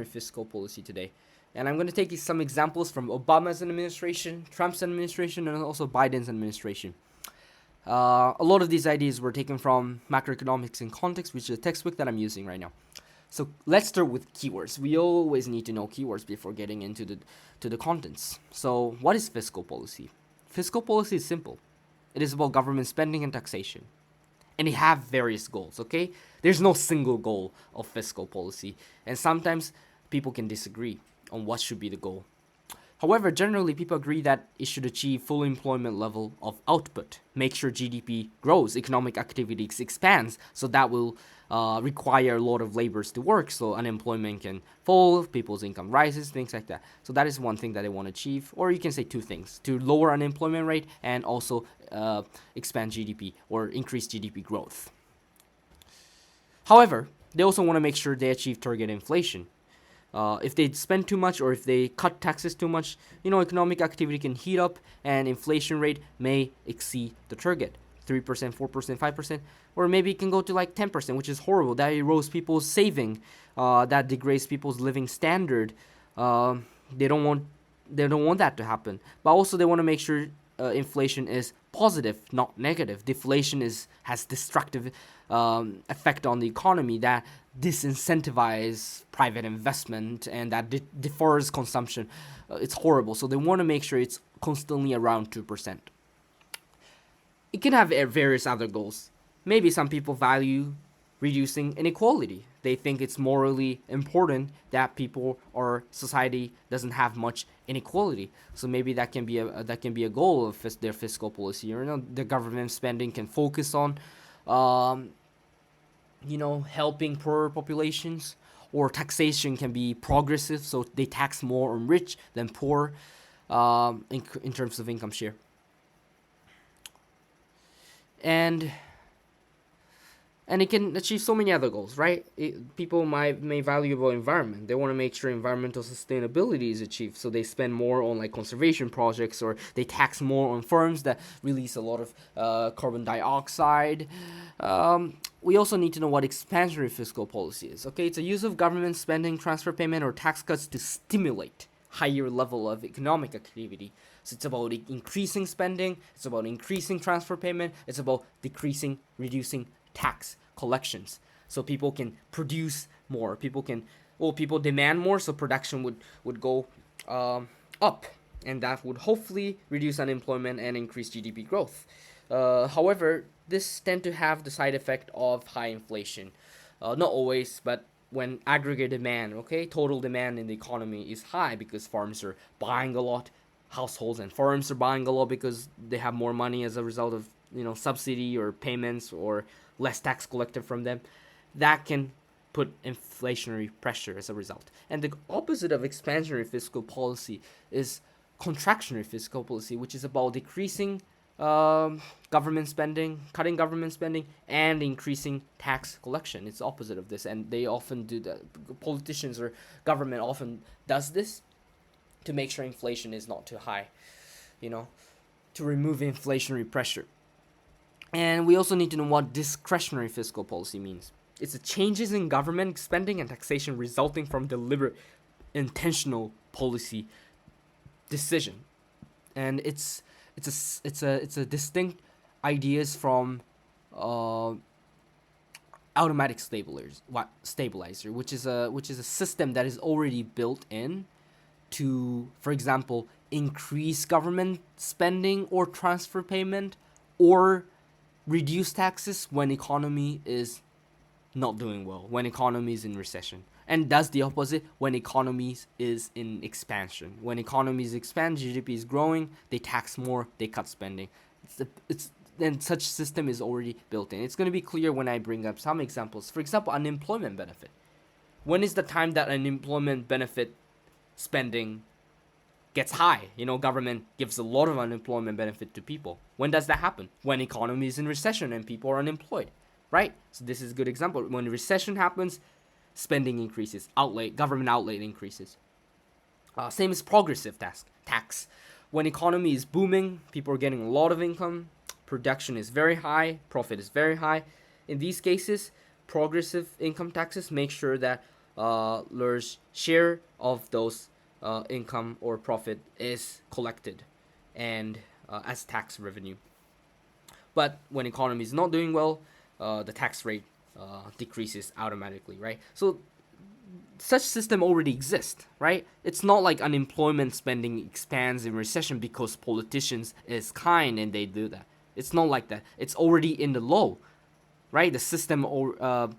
fiscal policy today. And I'm going to take some examples from Obama's administration, Trump's administration, and also Biden's administration. A lot of these ideas were taken from Macroeconomics in Context, which is a textbook that I'm using right now. So let's start with keywords. We always need to know keywords before getting into the contents. So what is fiscal policy? Fiscal policy is simple. It is about government spending and taxation. And they have various goals, okay? There's no single goal of fiscal policy. And sometimes people can disagree on what should be the goal. However, generally, people agree that it should achieve full employment level of output, make sure GDP grows, economic activity expands, so that will require a lot of laborers to work, so unemployment can fall, people's income rises, things like that. So that is one thing that they want to achieve, or you can say two things, to lower unemployment rate and also expand GDP or increase GDP growth. However, they also want to make sure they achieve target inflation. If they spend too much or if they cut taxes too much, economic activity can heat up and inflation rate may exceed the target. 3%, 4%, 5%, or maybe it can go to like 10%, which is horrible. That erodes people's saving, that degrades people's living standard. They don't want that to happen. But also they want to make sure inflation is positive, not negative. Deflation has destructive effect on the economy that disincentivize private investment and that defers consumption. It's horrible. So they want to make sure it's constantly around 2%. It can have various other goals. Maybe some people value reducing inequality. They think it's morally important that people or society doesn't have much inequality. So maybe that can be a goal of their fiscal policy. Or the government spending can focus on, helping poorer populations. Or taxation can be progressive, so they tax more on rich than poor, in terms of income share. And it can achieve so many other goals, right? People may value about environment. They want to make sure environmental sustainability is achieved, so they spend more on like conservation projects, or they tax more on firms that release a lot of carbon dioxide. We also need to know what expansionary fiscal policy is. Okay, it's a use of government spending, transfer payment, or tax cuts to stimulate higher level of economic activity. So it's about increasing spending, it's about increasing transfer payment, it's about reducing tax collections. So people can produce more, people demand more, so production would go up, and that would hopefully reduce unemployment and increase GDP growth. However, this tend to have the side effect of high inflation. Not always, but when aggregate demand, total demand in the economy is high because farms are buying a lot, households and firms are buying a lot because they have more money as a result of subsidy or payments or less tax collected from them. That can put inflationary pressure as a result. And the opposite of expansionary fiscal policy is contractionary fiscal policy, which is about decreasing government spending, cutting government spending, and increasing tax collection. It's opposite of this, and they often do that. Politicians or government often does this to make sure inflation is not too high, to remove inflationary pressure. And we also need to know what discretionary fiscal policy means. It's the changes in government spending and taxation resulting from deliberate, intentional policy decision, and it's a distinct ideas from automatic stabilizer, which is a system that is already built in to, for example, increase government spending or transfer payment, or reduce taxes when economy is not doing well, when economy is in recession, and does the opposite when economies is in expansion. When economies expand, GDP is growing, they tax more, they cut spending. And such system is already built in. It's going to be clear when I bring up some examples. For example, unemployment benefit. When is the time that unemployment benefit spending gets high? Government gives a lot of unemployment benefit to people. When does that happen? When economy is in recession and people are unemployed, right? So this is a good example. When recession happens, spending increases, government outlay increases. Same as progressive tax. When economy is booming, people are getting a lot of income, production is very high, profit is very high. In these cases, progressive income taxes make sure that large share of those income or profit is collected and as tax revenue. But when economy is not doing well, the tax rate decreases automatically, right? So such system already exists, right? It's not like unemployment spending expands in recession because politicians is kind and they do that. It's not like that. It's already in the law, right? The system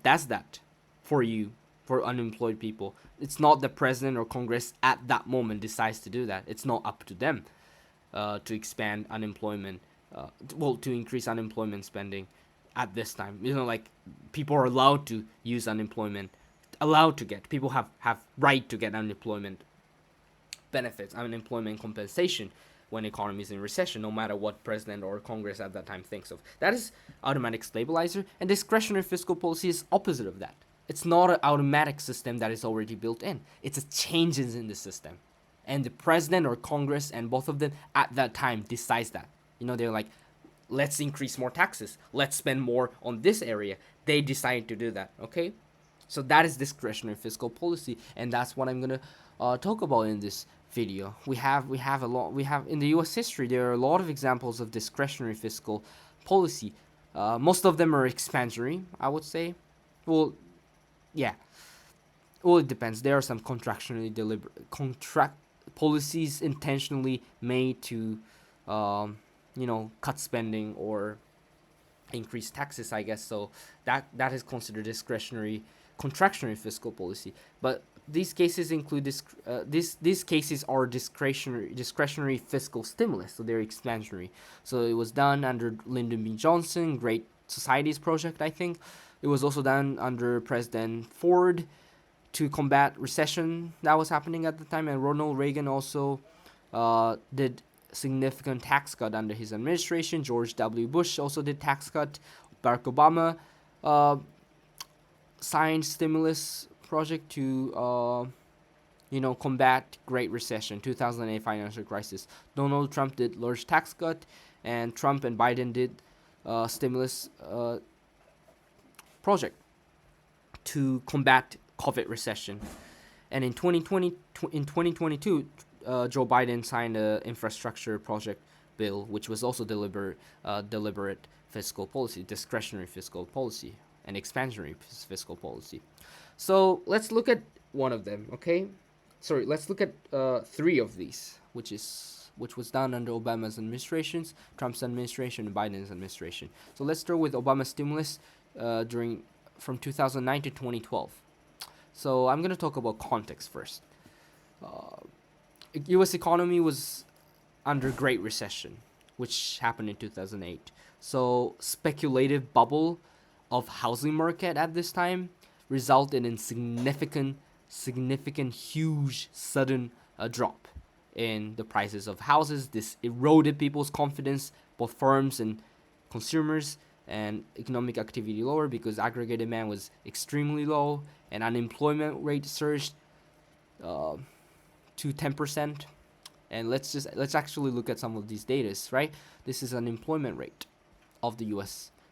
does that for you, for unemployed people. It's not the president or Congress at that moment decides to do that. It's not up to them to expand unemployment, to increase unemployment spending at this time. Like people are allowed to use unemployment, allowed to get. People have right to get unemployment benefits, unemployment compensation when economy is in recession, no matter what president or Congress at that time thinks of. That is automatic stabilizer, and discretionary fiscal policy is opposite of that. It's not an automatic system that is already built in. It's a changes in the system, and the president or Congress and both of them at that time decides that. They're like, let's increase more taxes. Let's spend more on this area. They decide to do that. Okay, so that is discretionary fiscal policy, and that's what I'm gonna talk about in this video. We have in the U.S. history there are a lot of examples of discretionary fiscal policy. Most of them are expansionary, I would say. Well, yeah. Well, it depends. There are some contract policies intentionally made to, cut spending or increase taxes, I guess. So that is considered discretionary, contractionary fiscal policy. But these cases include these cases are discretionary fiscal stimulus, so they're expansionary. So it was done under Lyndon B. Johnson, Great Societies Project, I think. It was also done under President Ford to combat recession that was happening at the time, and Ronald Reagan also did significant tax cut under his administration. George W. Bush also did tax cut. Barack Obama signed stimulus project to combat Great Recession, 2008 financial crisis. Donald Trump did large tax cut, and Trump and Biden did stimulus project to combat COVID recession. And in 2022, Joe Biden signed an infrastructure project bill, which was also deliberate fiscal policy, discretionary fiscal policy, and expansionary fiscal policy. So let's look at one of them, okay? Sorry, let's look at three of these, which was done under Obama's administrations, Trump's administration, and Biden's administration. So let's start with Obama's stimulus from 2009 to 2012. So I'm going to talk about context first. U.S. economy was under Great Recession, which happened in 2008. So speculative bubble of housing market at this time resulted in significant, huge, sudden drop in the prices of houses. This eroded people's confidence, both firms and consumers, and economic activity lower because aggregate demand was extremely low, and unemployment rate surged to 10%. And let's actually look at some of these data, right? This is unemployment rate of the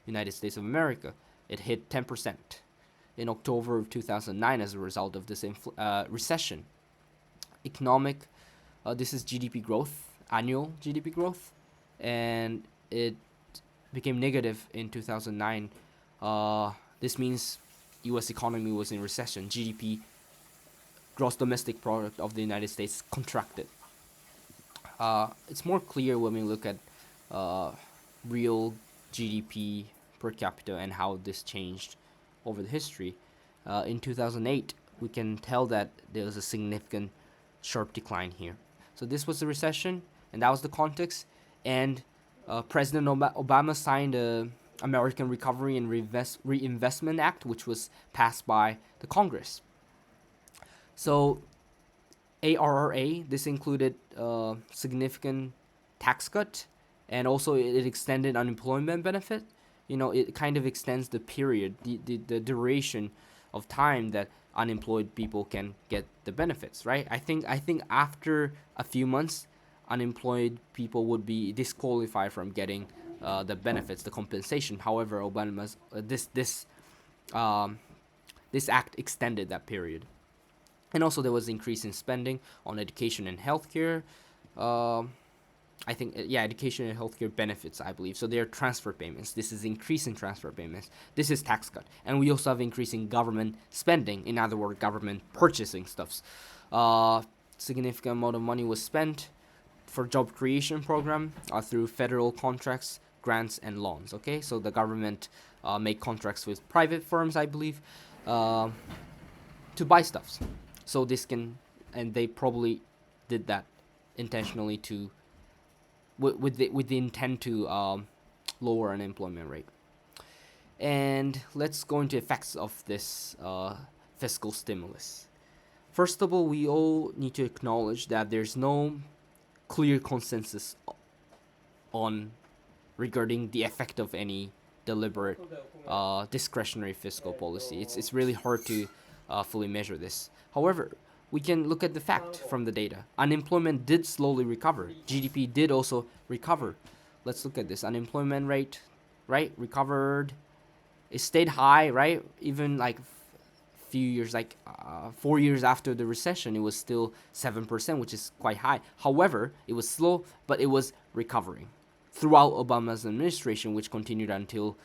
United States of America. It hit 10% in October of 2009 as a result of this recession. This is GDP growth, annual GDP growth, and it became negative in 2009. This means U.S. economy was in recession. GDP, gross domestic product of the United States, contracted. It's more clear when we look at real GDP per capita and how this changed over the history. In 2008, we can tell that there was a significant sharp decline here. So this was the recession, and that was the context. And President Obama signed the American Recovery and Reinvestment Act, which was passed by the Congress. So ARRA, this included significant tax cut, and also it extended unemployment benefit. It kind of extends the period, the duration of time that unemployed people can get the benefits, right? I think after a few months, unemployed people would be disqualified from getting the benefits, the compensation. However, Obama's this act extended that period. And also there was increase in spending on education and healthcare. Um I think, yeah, education and healthcare benefits, I believe. So they're transfer payments. This is increase in transfer payments. This is tax cut, and we also have increase in government spending. In other words, government purchasing stuffs. Uh, Significant amount of money was spent for job creation program through federal contracts, grants, and loans. Okay, so the government make contracts with private firms, I believe, uh, to buy stuffs. So this can, and they probably did that intentionally to with the intent to lower unemployment rate. And let's go into effects of this fiscal stimulus. First of all, we all need to acknowledge that there's no clear consensus on regarding the effect of any deliberate discretionary fiscal policy. It's really hard to fully measure this. However, we can look at the fact from the data. Unemployment did slowly recover. GDP did also recover. Let's look at this. Unemployment rate, right, recovered. It stayed high, right? Even like few years, like 4 years after the recession, it was still 7%, which is quite high. However, it was slow, but it was recovering throughout Obama's administration, which continued until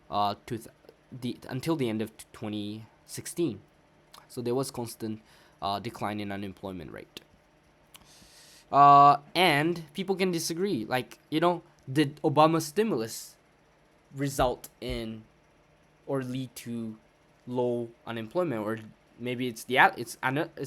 until the end of 2016. So there was constant decline in unemployment rate. And people can disagree. Like, did Obama's stimulus result in or lead to low unemployment, or maybe it's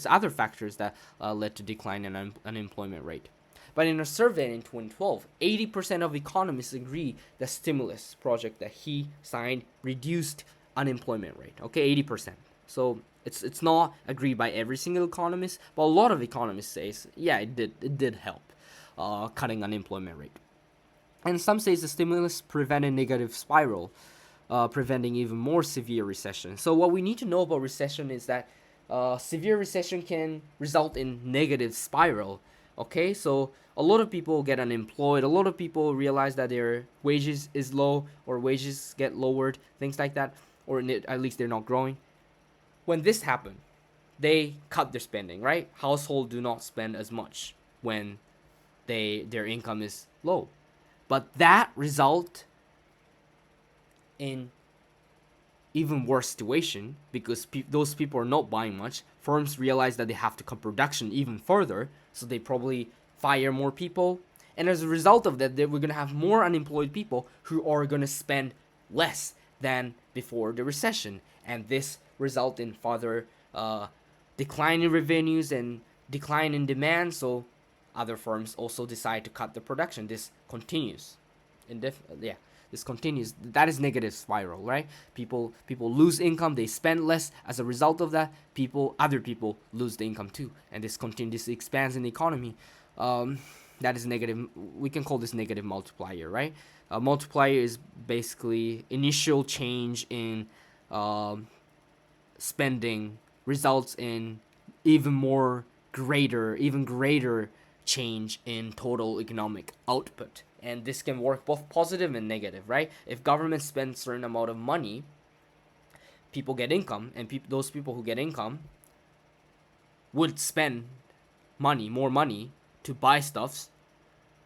other factors that led to decline in unemployment rate. But in a survey in 2012, 80% of economists agree the stimulus project that he signed reduced unemployment rate. Okay, 80%. So it's not agreed by every single economist, but a lot of economists say, yeah, it did help cutting unemployment rate. And some say the stimulus prevented negative spiral, preventing even more severe recession. So what we need to know about recession is that severe recession can result in negative spiral. Okay, so a lot of people get unemployed. A lot of people realize that their wages is low, or wages get lowered, things like that, or at least they're not growing. When this happened, they cut their spending. Right, households do not spend as much when their income is low, but that result in even worse situation because those people are not buying much. Firms realize that they have to cut production even further, so they probably fire more people. And as a result of that, we're going to have more unemployed people who are going to spend less than before the recession. And this result in further decline in revenues and decline in demand. So other firms also decide to cut the production. This continues. This continues. That is negative spiral, right? People lose income, they spend less. As a result of that, other people lose the income too, and this continues. This expands in the economy. That is negative. We can call this negative multiplier, right? Multiplier is basically initial change in spending results in even greater change in total economic output. And this can work both positive and negative, right? If government spends a certain amount of money, people get income, and those people who get income would spend more money to buy stuffs.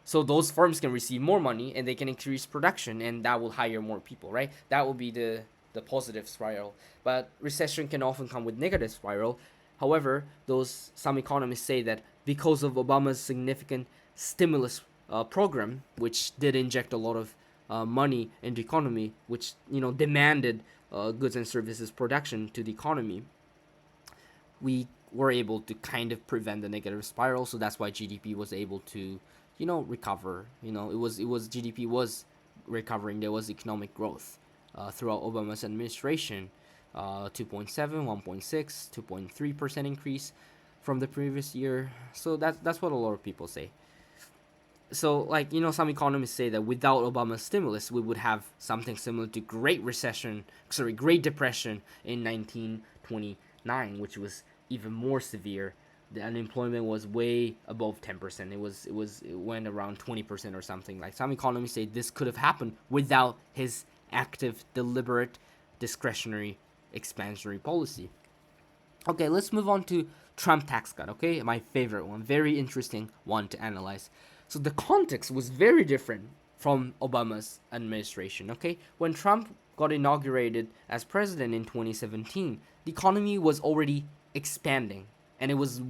So those firms can receive more money and they can increase production, and that will hire more people, right? That will be the positive spiral. But recession can often come with negative spiral. However, some economists say that because of Obama's significant stimulus program, which did inject a lot of money into the economy, which demanded goods and services production to the economy, we were able to kind of prevent the negative spiral. So that's why GDP was able to recover. GDP was recovering. There was economic growth throughout Obama's administration. 2.7, 1.6, 2.3% increase from the previous year. So that's what a lot of people say. So some economists say that without Obama's stimulus, we would have something similar to Great Depression in 1929, which was even more severe. The unemployment was way above 10%. It went around 20% or something. Like, some economists say this could have happened without his active, deliberate, discretionary expansionary policy. Okay, let's move on to Trump tax cut. Okay, my favorite one, very interesting one to analyze. So the context was very different from Obama's administration. Okay, when Trump got inaugurated as president in 2017, the economy was already expanding, and it was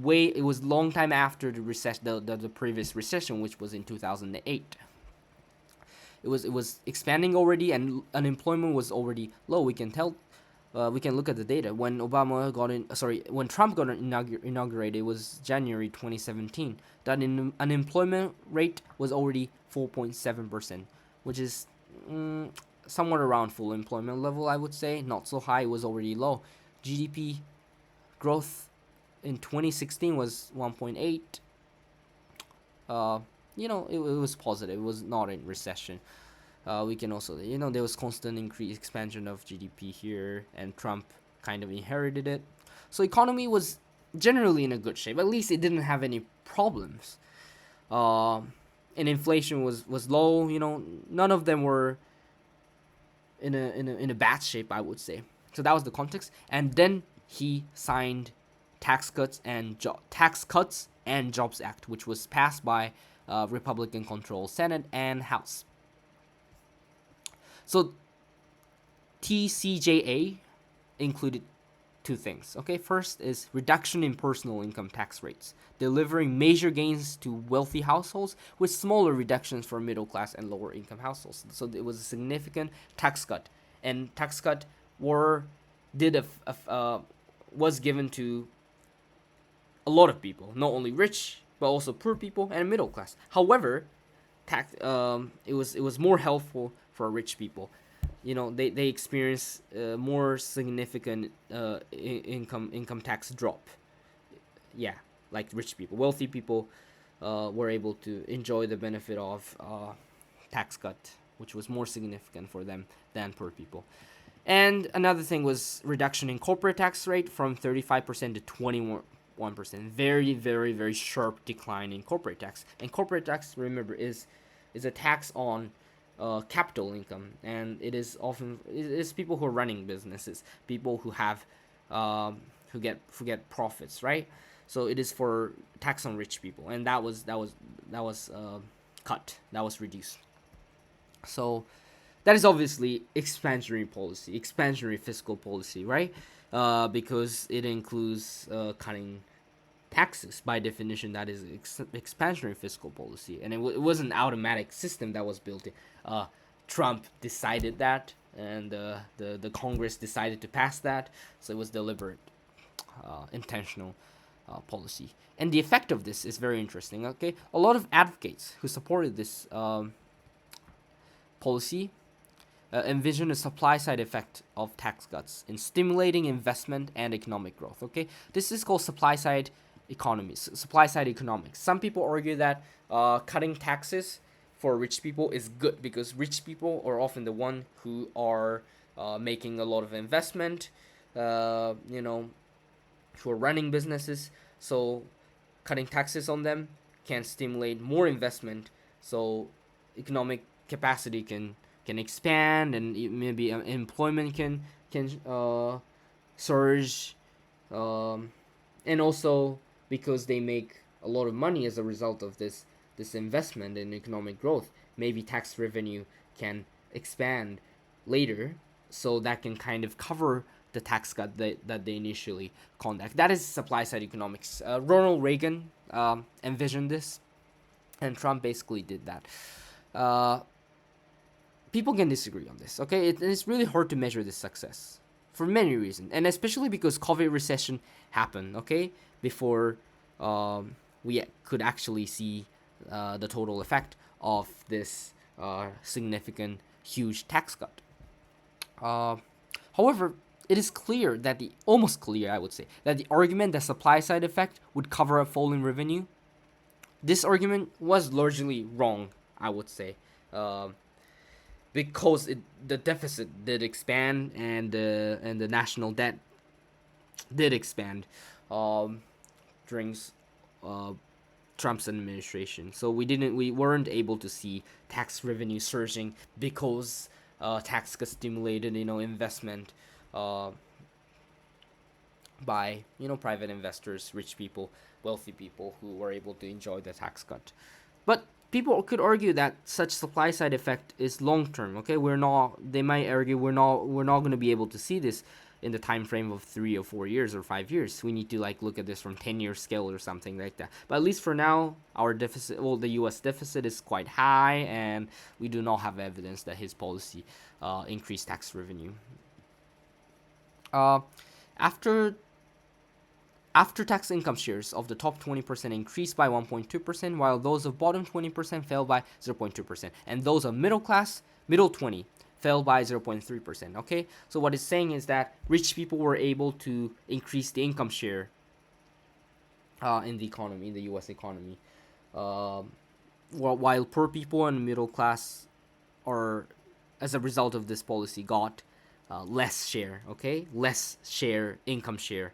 long time after the recession, the previous recession, which was in 2008. It was expanding already, and unemployment was already low. We can tell. We can look at the data. When Trump got inaugurated, it was January 2017. That unemployment rate was already 4.7%, which is mm, somewhat around full employment level, I would say. Not so high. It was already low. GDP growth in 2016 was 1.8. Uh, it was positive. It was not in recession. We can also, there was constant increase expansion of GDP here, and Trump kind of inherited it. So economy was generally in a good shape. At least it didn't have any problems. Uh, and inflation was low. None of them were in a bad shape, I would say. So that was the context. And then he signed Tax Cuts and Jobs Act, which was passed by Republican-controlled Senate and House. So TCJA included two things. Okay, first is reduction in personal income tax rates, delivering major gains to wealthy households with smaller reductions for middle class and lower income households. So it was a significant tax cut, and tax cut were did was given to a lot of people, not only rich but also poor people and middle class. However, it was more helpful for rich people. They experience more significant income tax drop. Yeah, like rich people, wealthy people were able to enjoy the benefit of tax cut, which was more significant for them than poor people. And another thing was reduction in corporate tax rate from 35% to 21%. Very, very, very sharp decline in corporate tax. And corporate tax, remember, is a tax on capital income, and it is people who are running businesses, people who have who get profits, right? So it is for tax on rich people, and that was cut, that was reduced. So that is obviously expansionary fiscal policy, right? Because it includes cutting taxes. By definition, that is expansionary fiscal policy, and it was an automatic system that was built in. Trump decided that, and the Congress decided to pass that, so it was deliberate, intentional policy. And the effect of this is very interesting. Okay, a lot of advocates who supported this policy envision a supply side effect of tax cuts in stimulating investment and economic growth. Okay, this is called supply side economics. Some people argue that cutting taxes for rich people is good because rich people are often the one who are making a lot of investment, who are running businesses. So cutting taxes on them can stimulate more investment. So economic capacity can expand, and maybe employment can surge, and also because they make a lot of money as a result of this investment in economic growth, maybe tax revenue can expand later, so that can kind of cover the tax cut that they initially conduct. That is supply side economics. Ronald Reagan envisioned this, and Trump basically did that. Uh, People can disagree on this. Okay, it's really hard to measure this success for many reasons, and especially because COVID recession happened. Okay, before we could actually see the total effect of this significant, huge tax cut. Uh, However, it is clear that almost clear, I would say, that the argument that supply side effect would cover up falling revenue, this argument was largely wrong, I would say. Because the deficit did expand, and the national debt did expand during uh, Trump's administration. So we weren't able to see tax revenue surging because tax got stimulated investment. Uh, by private investors, rich people, wealthy people who were able to enjoy the tax cut. But people could argue that such supply side effect is long term. Okay, we're not. They might argue we're not going to be able to see this in the time frame of 3 or 4 years or 5 years. We need to like look at this from 10-year scale or something like that. But at least for now, our deficit, well, the U.S. deficit is quite high, and we do not have evidence that his policy increased tax revenue. Uh, after After-tax income shares of the top 20% increased by 1.2%, while those of bottom 20% fell by 0.2%, and those of middle 20, fell by 0.3%. Okay, so what it's saying is that rich people were able to increase the income share in the economy, in the U.S. economy, um, while poor people and middle class are, as a result of this policy, got less share. Okay, less share, income share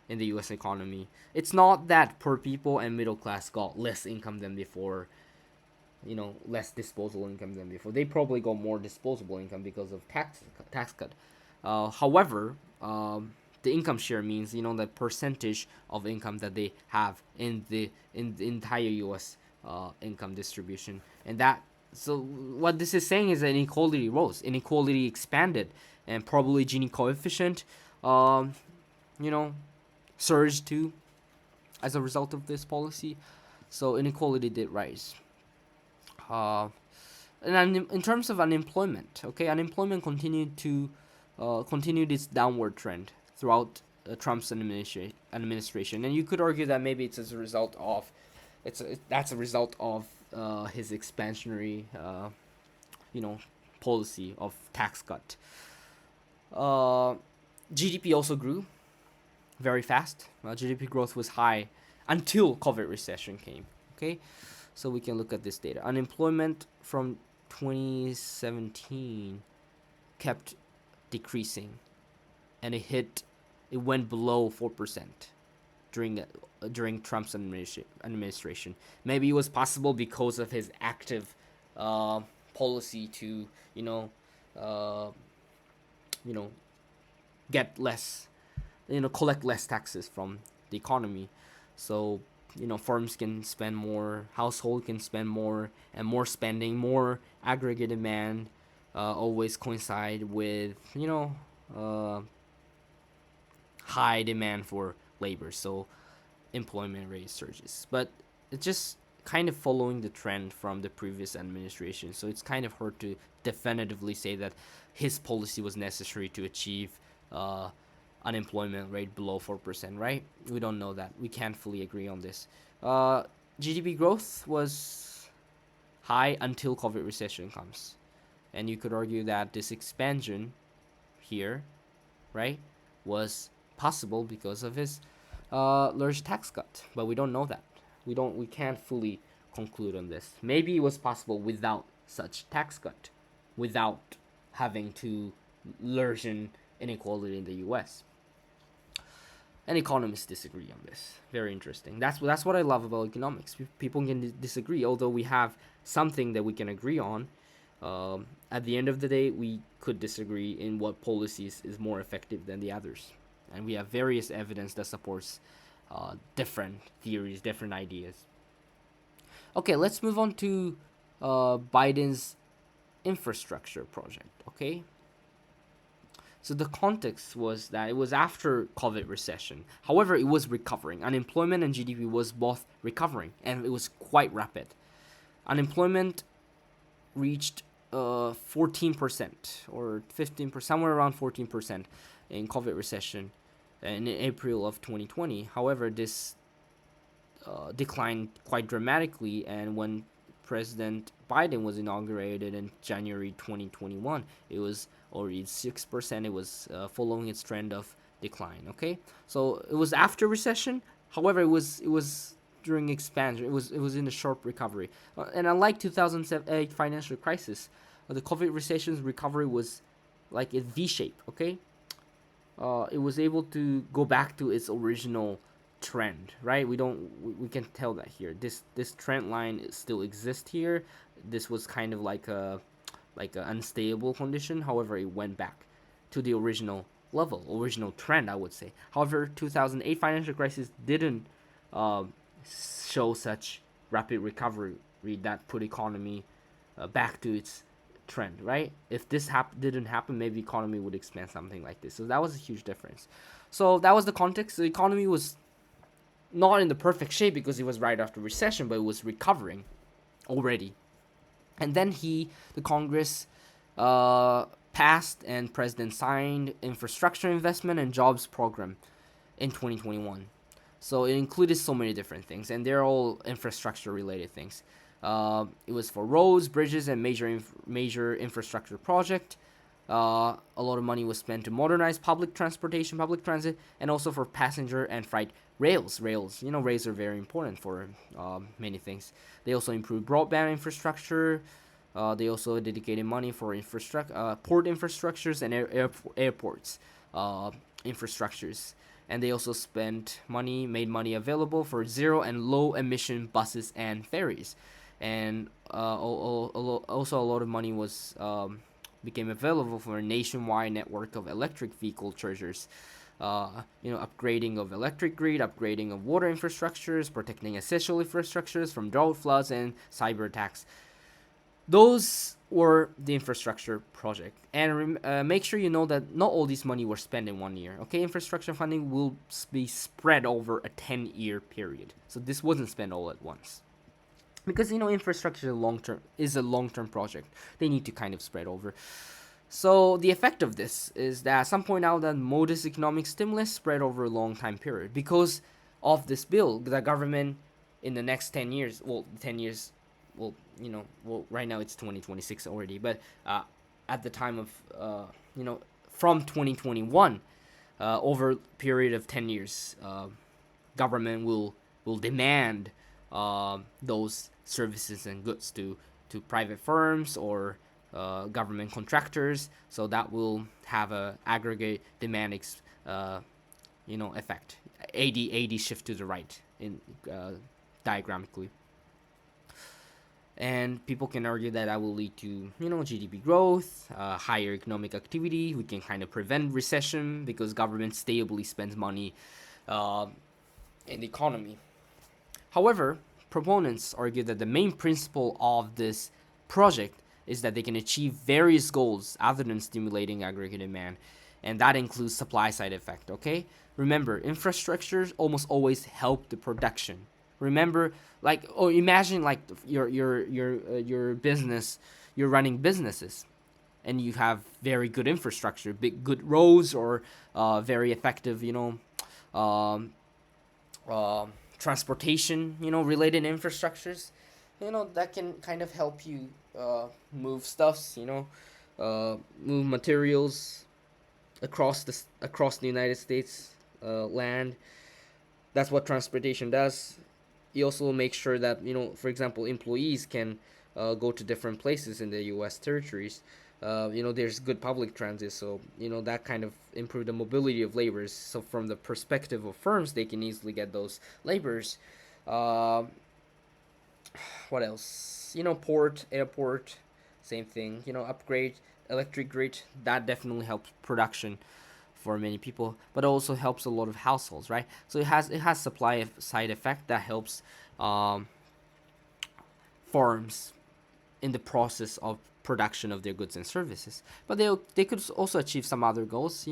in the U.S. economy. It's not that poor people and middle class got less income than before, less disposable income than before. They probably got more disposable income because of tax cut. However, the income share means the percentage of income that they have in the entire U.S. Income distribution, and that. So what this is saying is that inequality rose, inequality expanded, and probably Gini coefficient, um, you know, surged too as a result of this policy. So inequality did rise. Uh, and in terms of unemployment, okay, unemployment continued its downward trend throughout Trump's administration, and you could argue that maybe it's as a result of, that's a result of his expansionary, you know, policy of tax cut. Uh, GDP also grew very fast. GDP growth was high until COVID recession came. Okay, so we can look at this data. Unemployment from 2017 kept decreasing, and it went below 4% during Trump's administration. Maybe it was possible because of his active policy to uh, you know get less, collect less taxes from the economy. So, firms can spend more, household can spend more, and more spending, more aggregate demand always coincide with, uh, high demand for labor. So employment rate surges. But it's just kind of following the trend from the previous administration. So it's kind of hard to definitively say that his policy was necessary to achieve uh, unemployment rate below 4%, right? We don't know that. We can't fully agree on this. Uh, GDP growth was high until COVID recession comes. And you could argue that this expansion here, right, was possible because of his large tax cut. But we don't know that. We can't fully conclude on this. Maybe it was possible without such tax cut, without having to lurchen inequality in the U.S. And economists disagree on this. Very interesting. That's what I love about economics. People can disagree, although we have something that we can agree on. At the end of the day, we could disagree in what policies is more effective than the others, and we have various evidence that supports different theories, different ideas. Okay, let's move on to Biden's infrastructure project. Okay, so the context was that it was after COVID recession. However, it was recovering. Unemployment and GDP was both recovering, and it was quite rapid. Unemployment reached 14% or 15%, somewhere around 14% in COVID recession in April of 2020. However, this declined quite dramatically, and when President Biden was inaugurated in January 2021, it was already 6%. It was following its trend of decline. Okay, so it was after recession. However, it was during expansion. It was in a sharp recovery, and unlike 2008 financial crisis, the COVID recession's recovery was like a V shape. Okay, it was able to go back to its original trend, right? We can tell that here. This trend line still exists here. This was kind of like a unstable condition. However, it went back to the original level, original trend, I would say. However, 2008 financial crisis didn't um, show such rapid recovery that put economy back to its trend, right? If this didn't happen, maybe economy would expand something like this. So that was a huge difference. So that was the context. The economy was not in the perfect shape because it was right after recession, but it was recovering already. And then the Congress, passed and President signed infrastructure investment and jobs program in 2021. So it included so many different things, and they're all infrastructure related things. It was for roads, bridges, and major infrastructure project. A lot of money was spent to modernize public transportation, public transit, and also for passenger and freight rails. Rails are very important for many things. They also improved broadband infrastructure. They also dedicated money for port infrastructures and airports infrastructures. And they also made money available for zero and low emission buses and ferries. And also a lot of money was became available for a nationwide network of electric vehicle chargers. Upgrading of electric grid, upgrading of water infrastructures, protecting essential infrastructures from drought, floods, and cyber attacks. Those were the infrastructure project. And make sure you know that not all this money was spent in 1 year. Okay, infrastructure funding will be spread over a 10-year period. So this wasn't spent all at once. Because infrastructure is a long-term project. They need to kind of spread over. So the effect of this is that some point out that modest economic stimulus spread over a long time period because of this bill. The government in the next 10 years, well, 10 years, right now it's 2026 already, but at the time of, from 2021, over a period of 10 years, government will demand those services and goods to private firms or government contractors. So that will have a aggregate demand effect. AD shift to the right in diagrammatically. And people can argue that will lead to GDP growth, higher economic activity. We can kind of prevent recession because government stably spends money in the economy. However, proponents argue that the main principle of this project is that they can achieve various goals other than stimulating aggregate demand, and that includes supply side effect. Okay, remember, infrastructures almost always help the production. Remember, imagine like your business, you're running businesses, and you have very good infrastructure, good roads, or very effective, um, transportation, related infrastructures, that can kind of help you move stuffs, move materials across the United States land. That's what transportation does. You also make sure that for example, employees can go to different places in the U.S. territories. There's good public transit, so that kind of improve the mobility of laborers. So from the perspective of firms, they can easily get those laborers. Uh, what else? Port, airport, same thing. Upgrade electric grid. That definitely helps production for many people, but it also helps a lot of households, right? So it has supply side effect that helps um, farms in the process of production of their goods and services. But they could also achieve some other goals,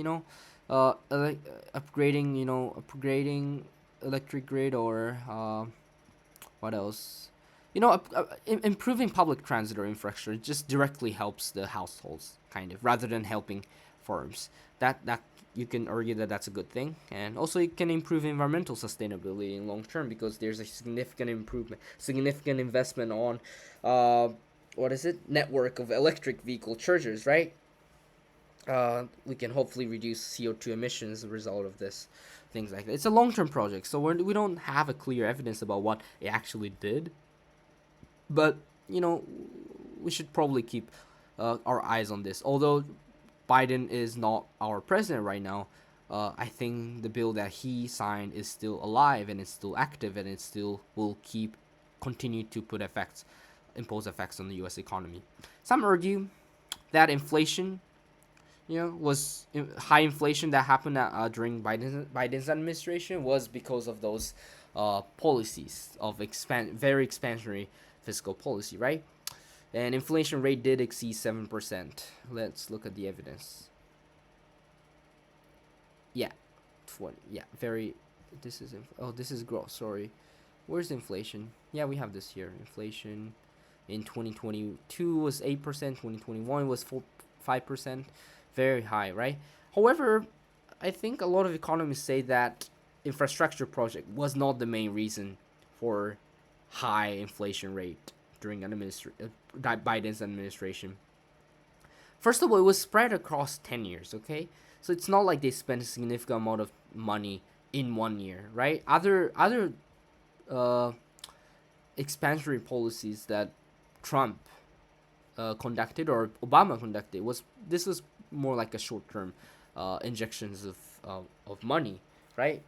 upgrading electric grid, or what else? Improving public transit or infrastructure just directly helps the households, kind of, rather than helping firms. That you can argue that that's a good thing, and also it can improve environmental sustainability in long term because there's a significant investment on, what is it, network of electric vehicle chargers, right? We can hopefully reduce CO2 emissions as a result of this, things like that. It's a long term project, so we don't have a clear evidence about what it actually did, but we should probably keep our eyes on this. Although Biden is not our president right now, I think the bill that he signed is still alive and it's still active and it still will continue to impose effects on the U.S. economy. Some argue that inflation was high inflation that happened during Biden's administration was because of those policies of very expansionary fiscal policy, right? And inflation rate did exceed 7%. Let's look at the evidence. Yeah, 20. Yeah, very. This is gross. Sorry, where's inflation? Yeah, we have this here. Inflation in 2022 was 8%. 2021 was 5%. Very high, right? However, I think a lot of economists say that infrastructure project was not the main reason for high inflation rate during Biden's administration. First of all, it was spread across 10 years, okay? So it's not like they spent a significant amount of money in 1 year, right? Other uh, expansionary policies that Trump conducted or Obama conducted was more like a short term injections of money, right?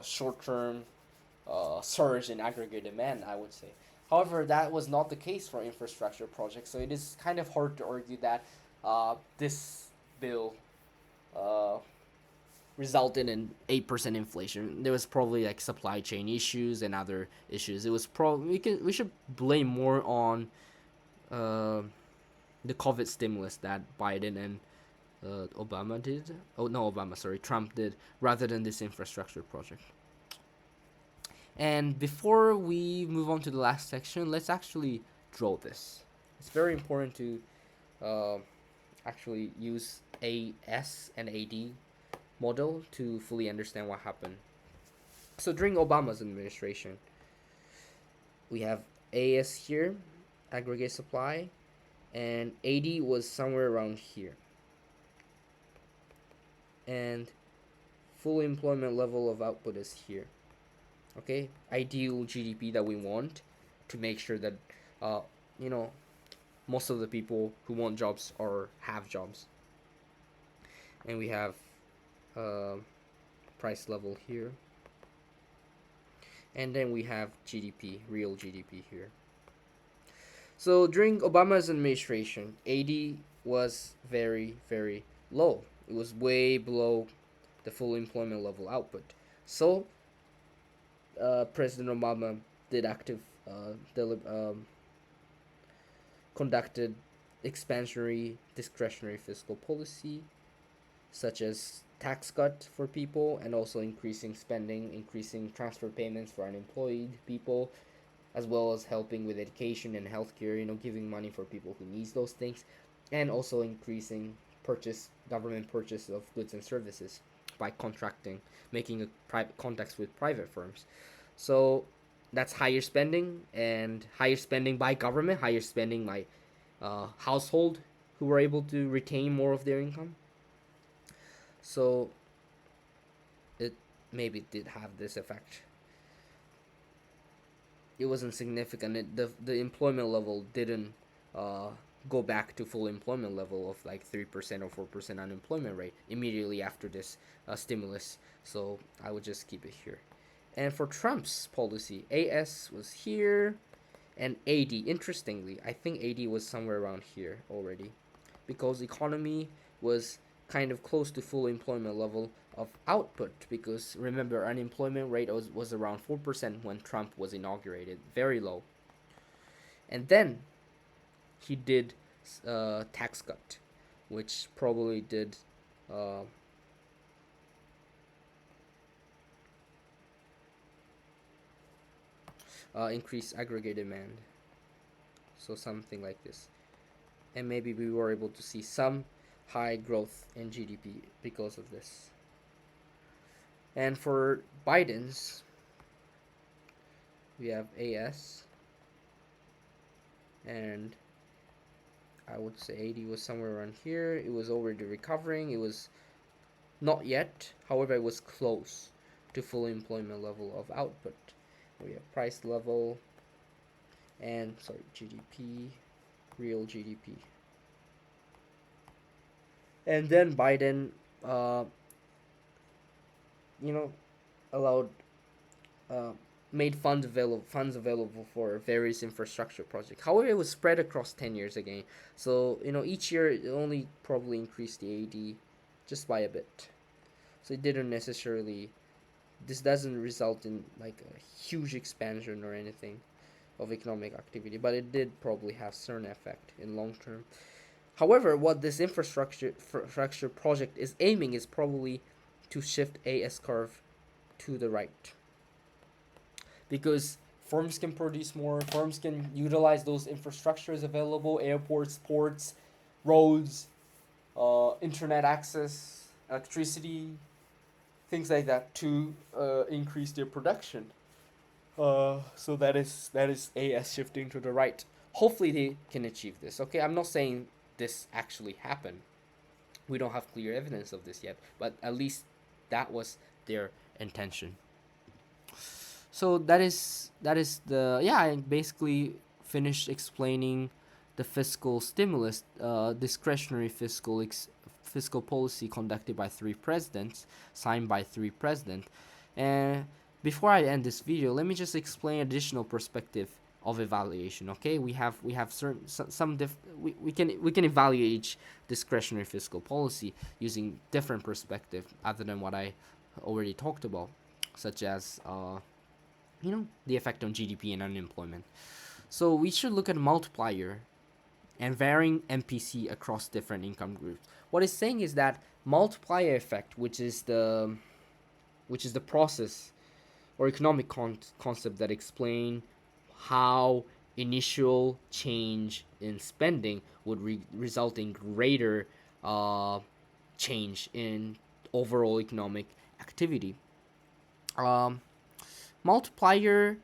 Short term surge in aggregate demand, I would say. However, that was not the case for infrastructure projects, so it is kind of hard to argue that this bill uh, resulted in 8% inflation. There was probably like supply chain issues and other issues. It was probably we should blame more on uh, the COVID stimulus that Biden and Obama did. Oh no, Obama, sorry, Trump did, rather than this infrastructure project. And before we move on to the last section, let's actually draw this. It's very important to uh, actually use AS and AD model to fully understand what happened. So during Obama's administration, we have AS here, aggregate supply, and AD was somewhere around here. And full employment level of output is here. Okay, ideal GDP that we want to make sure that uh, you know most of the people who want jobs or have jobs. And we have uh, price level here, and then we have GDP, real GDP here. So during Obama's administration, AD was very, very low. It was way below the full employment level output. So President Obama did conducted expansionary discretionary fiscal policy, such as tax cut for people and also increasing spending, increasing transfer payments for unemployed people, as well as helping with education and healthcare, giving money for people who needs those things, and also increasing government purchase of goods and services by contracting, making a private contacts with private firms. So that's higher spending by government, higher spending by household who were able to retain more of their income. So it maybe did have this effect. It wasn't significant. The employment level didn't uh, go back to full employment level of like 3% or 4% unemployment rate immediately after this stimulus. So I would just keep it here. And for Trump's policy, AS was here, and AD. Interestingly, I think AD was somewhere around here already, because economy was kind of close to full employment level of output, because remember unemployment rate was around 4% when Trump was inaugurated, very low. And then he did tax cut, which probably did uh, increase aggregate demand, so something like this. And maybe we were able to see some high growth in GDP because of this. And for Biden's, we have AS, and I would say AD was somewhere around here. It was already recovering. It was not yet, however, it was close to full employment level of output. We have price level and GDP, real GDP. And then Biden, uh, you know, allowed made funds available for various infrastructure projects. However, it was spread across 10 years again. So, each year it only probably increased the AD just by a bit. So it didn't necessarily, this doesn't result in like a huge expansion or anything of economic activity, but it did probably have certain effect in long term. However, what this infrastructure project is aiming is probably to shift a S curve to the right, because firms can produce more, firms can utilize those infrastructures available, airports, ports, roads, internet access, electricity, things like that, to increase their production. So that is AS shifting to the right. Hopefully they can achieve this. Okay, I'm not saying this actually happened. We don't have clear evidence of this yet, but at least that was their intention. So that is the, yeah. I basically finished explaining the fiscal stimulus, discretionary fiscal policy conducted by three presidents, signed by three presidents. And before I end this video, let me just explain additional perspective of evaluation. Okay, we have certain some we can evaluate each discretionary fiscal policy using different perspective other than what I already talked about, such as the effect on GDP and unemployment. So we should look at multiplier and varying MPC across different income groups. What it's saying is that multiplier effect, which is the process or economic concept that explain how initial change in spending would result in greater uh, change in overall economic activity. Um, Multiplier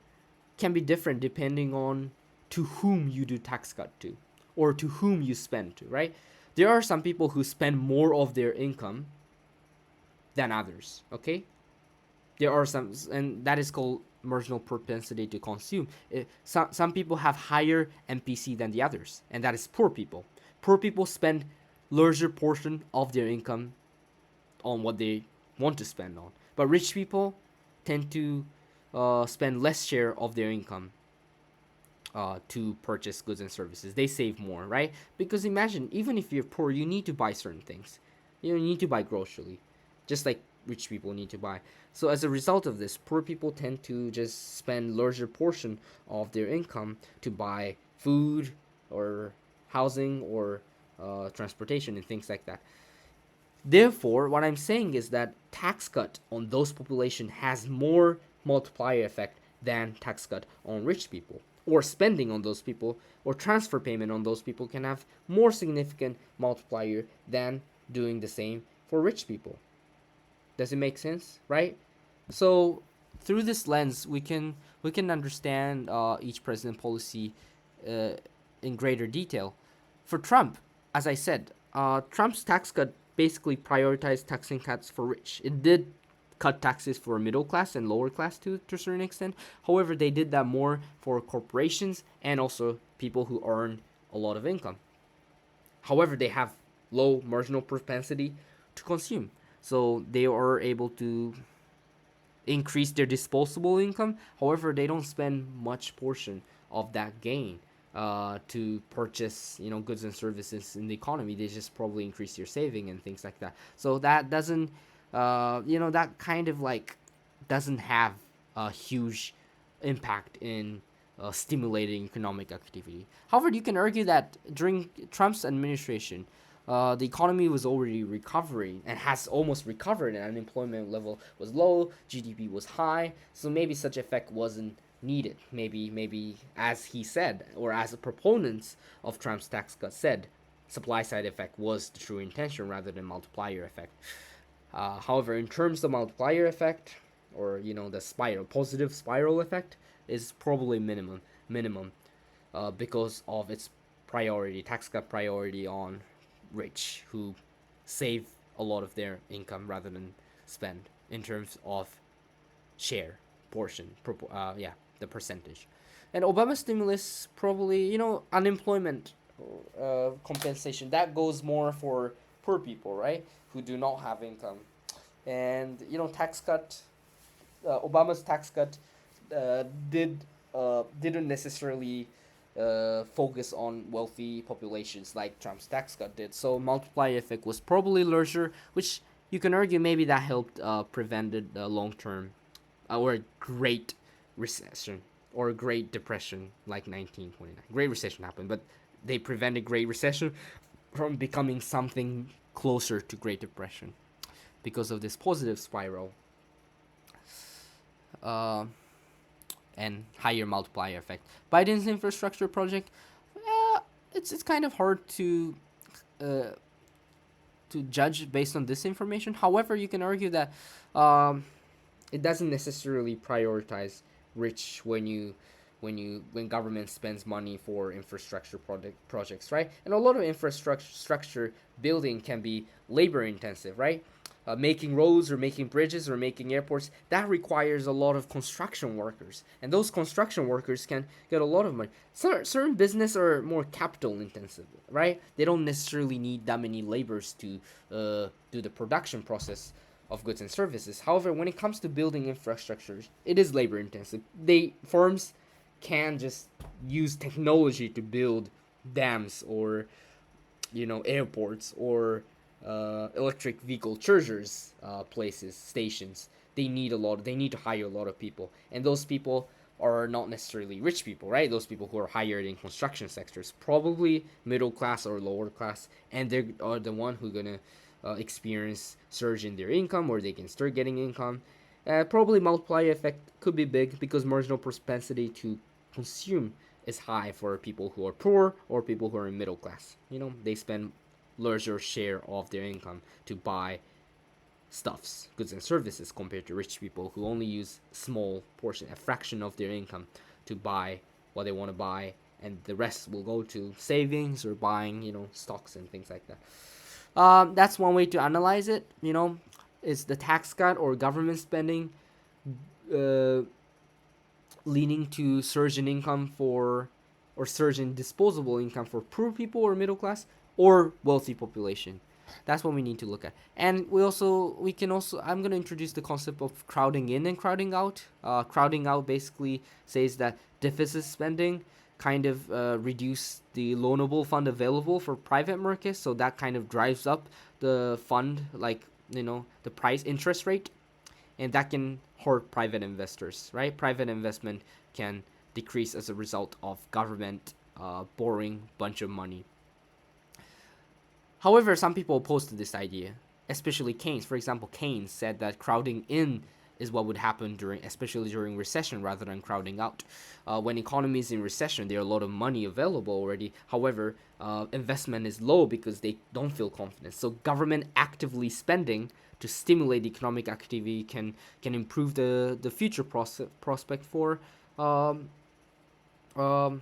can be different depending on to whom you do tax cut to, or to whom you spend to, right? There are some people who spend more of their income than others, okay? There are some, and that is called marginal propensity to consume. Some people have higher MPC than the others, and that is poor people. Poor people spend larger portion of their income on what they want to spend on, but rich people tend to spend less share of their income to purchase goods and services. They save more, right? Because imagine, even if you're poor, you need to buy certain things. You need to buy grocery, just like rich people need to buy. So as a result of this, poor people tend to just spend larger portion of their income to buy food or housing or transportation and things like that. Therefore, what I'm saying is that tax cut on those population has more multiplier effect than tax cut on rich people, or spending on those people, or transfer payment on those people can have more significant multiplier than doing the same for rich people. Does it make sense, right? So through this lens, we can understand each president policy uh, in greater detail. For Trump, as I said, Trump's tax cut basically prioritized taxing cuts for rich. It did cut taxes for middle class and lower class to a certain extent. However, they did that more for corporations and also people who earn a lot of income. However, they have low marginal propensity to consume, so they are able to increase their disposable income. However, they don't spend much portion of that gain to purchase goods and services in the economy. They just probably increase their saving and things like that. So that doesn't that kind of like doesn't have a huge impact in stimulating economic activity. However, you can argue that during Trump's administration, the economy was already recovering and has almost recovered, and unemployment level was low, GDP was high, so maybe such effect wasn't needed. Maybe as he said, or as the proponents of Trump's tax cut said, supply side effect was the true intention rather than multiplier effect. However, in terms of multiplier effect, or the positive spiral effect, is probably minimum, because of its priority, tax cut priority on rich who save a lot of their income rather than spend in terms of share portion, yeah, the percentage. And Obama stimulus probably, unemployment compensation, that goes more for poor people, right, who do not have income. And tax cut, Obama's tax cut did didn't necessarily focus on wealthy populations like Trump's tax cut did. So multiplier effect was probably larger, which you can argue maybe that helped prevented long term or a great recession or a great depression like 1929. Great recession happened, but they prevented Great Recession from becoming something closer to Great Depression because of this positive spiral uh, and higher multiplier effect. Biden's infrastructure project, it's kind of hard uh, to judge based on this information. However, you can argue that um, it doesn't necessarily prioritize rich when government spends money for infrastructure projects, right? And a lot of infrastructure building can be labor intensive, right? Making roads or making bridges or making airports, that requires a lot of construction workers, and those construction workers can get a lot of money. Certain business are more capital intensive, right? They don't necessarily need that many laborers to do the production process of goods and services. However, when it comes to building infrastructures, it is labor intensive. Firms can just use technology to build dams or airports or electric vehicle chargers, places, stations. They need to hire a lot of people, and those people are not necessarily rich people, right? Those people who are hired in construction sectors, probably middle class or lower class, and they are the one who gonna experience surge in their income, or they can start getting income. Probably multiplier effect could be big because marginal propensity to consume is high for people who are poor or people who are in middle class. They spend larger share of their income to buy stuffs, goods and services compared to rich people who only use small portion, a fraction of their income to buy what they want to buy, and the rest will go to savings or buying, stocks and things like that. That's one way to analyze it. Is the tax cut or government spending uh, leading to surge in income for, or surge in disposable income for poor people or middle class or wealthy population? That's what we need to look at. And we can also, I'm going to introduce the concept of crowding in and crowding out. Crowding out basically says that deficit spending kind of reduce the loanable fund available for private markets, so that kind of drives up the fund, like the price interest rate, and that can hurt private investors, right? Private investment can decrease as a result of government borrowing bunch of money. However, some people opposed to this idea, especially Keynes. For example, Keynes said that crowding in is what would happen especially during recession, rather than crowding out. When economy is in recession, there are a lot of money available already. However, investment is low because they don't feel confident. So government actively spending to stimulate economic activity can improve the future prospect for um, um,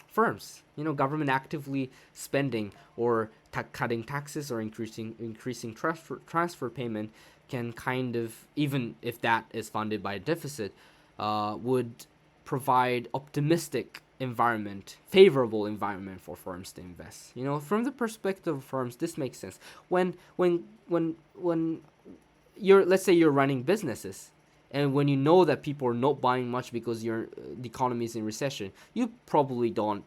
firms. Government actively spending or cutting taxes or increasing transfer payment can kind of, even if that is funded by a deficit, would provide favorable environment for firms to invest. From the perspective of firms, this makes sense. When you're, let's say you're running businesses, and when you know that people are not buying much because the economy is in recession, you probably don't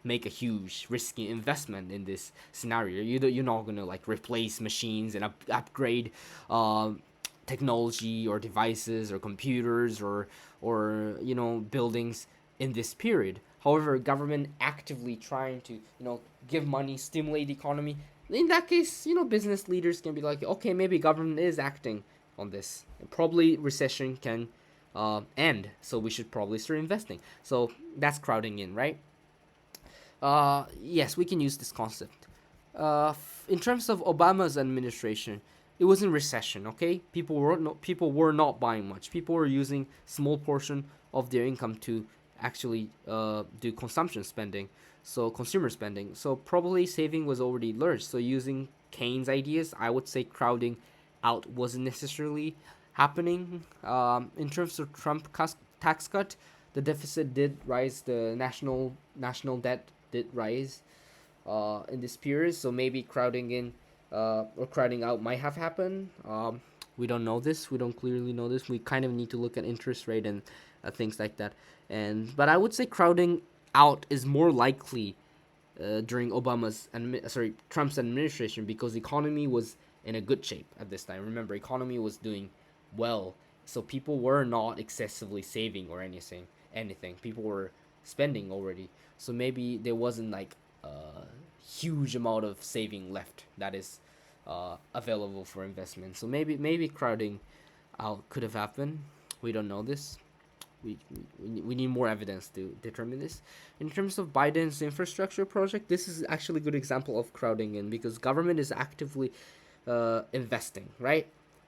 make a huge risky investment in this scenario. You're not gonna like replace machines and upgrade technology or devices or computers or buildings in this period. However, government actively trying to give money, stimulate the economy. In that case, business leaders can be like, okay, maybe government is acting on this. And probably recession can end, so we should probably start investing. So that's crowding in, right? Yes, we can use this concept. In terms of Obama's administration, it was in recession. Okay, people were not buying much. People were using small portion of their income to actually do consumption spending, so consumer spending. So probably saving was already large. So using Keynes' ideas, I would say crowding out wasn't necessarily happening. In terms of Trump tax cut, the deficit did rise. The national debt did rise in this period. So maybe crowding in or crowding out might have happened. We don't know this. We don't clearly know this. We kind of need to look at interest rate and things like that. And but I would say crowding out is more likely during Trump's administration, because the economy was in a good shape at this time. Remember, economy was doing well, so people were not excessively saving or anything. People were spending already, so maybe there wasn't like a huge amount of saving left that is available for investment. So maybe crowding out could have happened. We don't know this. We need more evidence to determine this. In terms of Biden's infrastructure project, this is actually a good example of crowding in, because government is actively investing, right?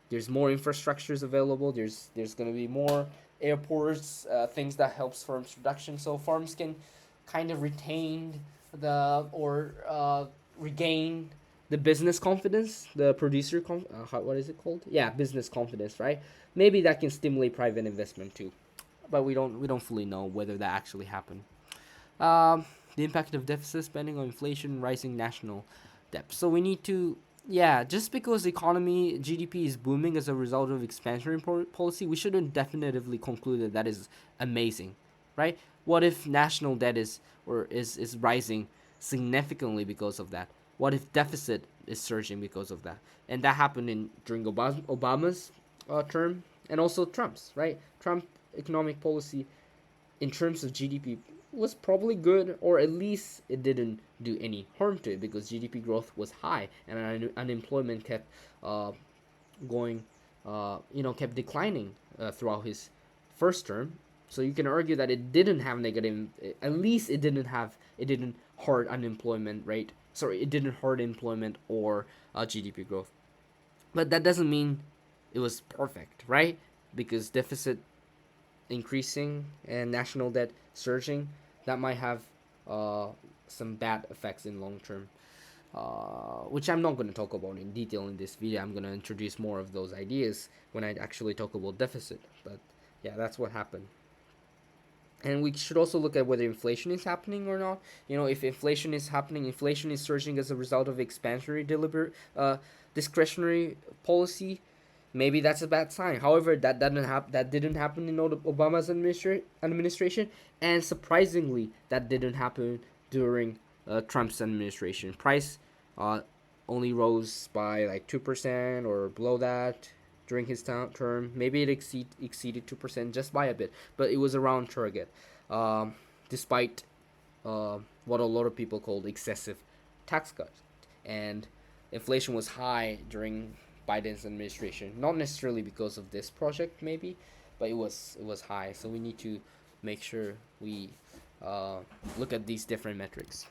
There's more infrastructures available. There's going to be more airports, things that helps farms production, so farms can kind of retain the or regain the business confidence, the what is it called? Yeah, business confidence, right? Maybe that can stimulate private investment too, but we don't fully know whether that actually happened. The impact of deficit spending on inflation, rising national debt. So we need to, yeah, just because the economy GDP is booming as a result of expansionary policy, we shouldn't definitively conclude that that is amazing, right? What if national debt is rising significantly because of that? What if deficit is surging because of that? And that happened during Obama's term, and also Trump's, right? Trump economic policy in terms of GDP was probably good, or at least it didn't do any harm to it, because GDP growth was high and unemployment kept going, kept declining throughout his first term. So you can argue that it didn't have negative. At least it didn't hurt unemployment rate. Sorry, it didn't hurt employment or GDP growth. But that doesn't mean it was perfect, right? Because deficit increasing and national debt surging, that might have uh, some bad effects in long term, which I'm not going to talk about in detail in this video. I'm going to introduce more of those ideas when I actually talk about deficit. But yeah, that's what happened. And we should also look at whether inflation is happening or not. If inflation is happening, inflation is surging as a result of expansionary discretionary policy. Maybe that's a bad sign. However, that didn't happen in Obama's administration, and surprisingly, that didn't happen during Trump's administration. Price uh, only rose by like 2% or below that during his term. Maybe it exceeded 2% just by a bit, but it was around target, despite what a lot of people called excessive tax cuts. And inflation was high during Biden's administration, not necessarily because of this project, maybe, but it was high. So we need to make sure we look at these different metrics.